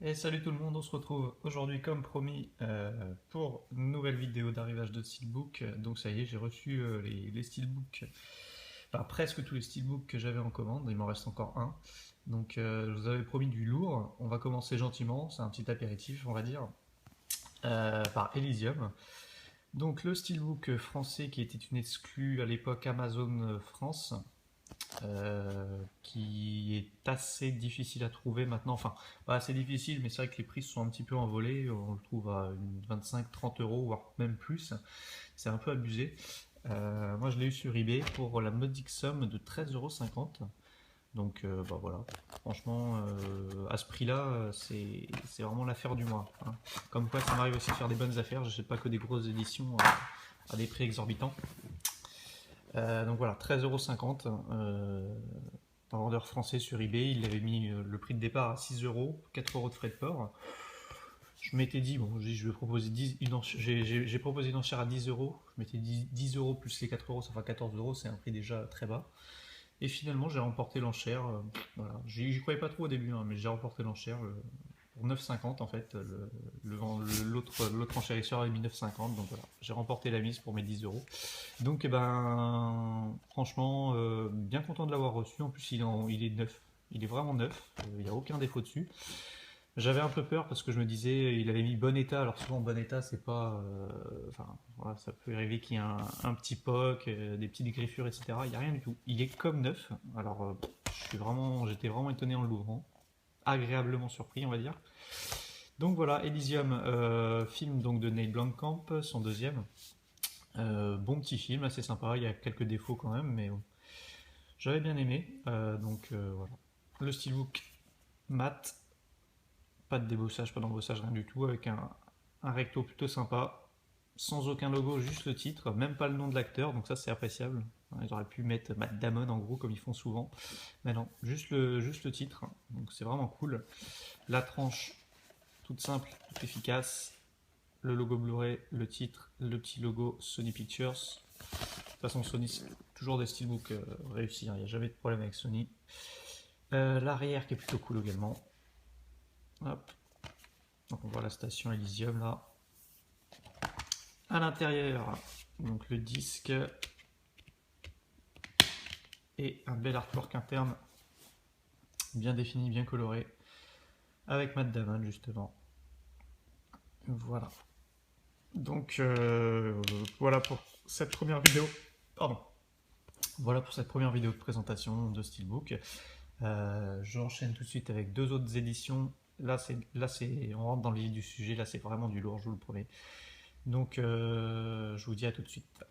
Et salut tout le monde, on se retrouve aujourd'hui comme promis pour une nouvelle vidéo d'arrivage de steelbook. Donc ça y est, j'ai reçu les steelbooks, enfin presque tous les steelbooks que j'avais en commande, il m'en reste encore un. Donc je vous avais promis du lourd, on va commencer gentiment, c'est un petit apéritif on va dire, par Elysium. Donc le steelbook français qui était une exclue à l'époque Amazon France, qui est assez difficile à trouver maintenant. Enfin, pas assez difficile, mais c'est vrai que les prix se sont un petit peu envolés. On le trouve à 25-30 euros, voire même plus. C'est un peu abusé. Moi, je l'ai eu sur eBay pour la modique somme de 13,50 €. Donc, bah voilà. Franchement, à ce prix-là, c'est vraiment l'affaire du mois, hein. Comme quoi, ça m'arrive aussi de faire des bonnes affaires. Je sais pas que des grosses éditions à des prix exorbitants. Donc voilà, 13,50 €. Un vendeur français sur eBay, il avait mis le prix de départ à 6 euros, 4 euros de frais de port. Je m'étais dit, bon, je vais proposer j'ai proposé une enchère à 10 euros. Je m'étais dit 10 euros plus les 4 euros, ça fera 14 euros, c'est un prix déjà très bas. Et finalement, j'ai remporté l'enchère. Voilà. J'y croyais pas trop au début, hein, mais j'ai remporté l'enchère pour 9,50 en fait. L'autre enchérisseur avait mis 9,50, donc voilà. J'ai remporté la mise pour mes 10 euros. Donc, eh ben, franchement, bien content de l'avoir reçu. En plus, il est neuf. Il est vraiment neuf. Il n'y a aucun défaut dessus. J'avais un peu peur parce que je me disais, il avait mis bon état. Alors souvent, bon état, c'est pas. Enfin, voilà, ça peut arriver qu'il y ait un petit poc, des petites griffures, etc. Il n'y a rien du tout. Il est comme neuf. Alors, j'étais vraiment étonné en l'ouvrant. Agréablement surpris, on va dire. Donc voilà, Elysium, film donc de Neil Blomkamp, son deuxième. Bon petit film, assez sympa. Il y a quelques défauts quand même, mais bon, j'avais bien aimé. Voilà. Le steelbook mat, pas de débossage, pas d'embossage, rien du tout, avec un recto plutôt sympa, sans aucun logo, juste le titre, même pas le nom de l'acteur, donc ça c'est appréciable. Ils auraient pu mettre Matt Damon en gros, comme ils font souvent. Mais non, juste le titre, donc c'est vraiment cool. La tranche, toute simple, toute efficace. Le logo Blu-ray, le titre, le petit logo Sony Pictures. De toute façon, Sony, c'est toujours des steelbooks réussis, hein, il n'y a jamais de problème avec Sony. L'arrière qui est plutôt cool également. Hop. Donc on voit la station Elysium là. À l'intérieur, donc le disque et un bel artwork interne bien défini, bien coloré, avec Matt Damon justement. Voilà. Donc voilà pour cette première vidéo. Pardon. Voilà pour cette première vidéo de présentation de Steelbook. J'enchaîne tout de suite avec deux autres éditions. On rentre dans le vif du sujet. Là, c'est vraiment du lourd, je vous le promets. Donc, je vous dis à tout de suite.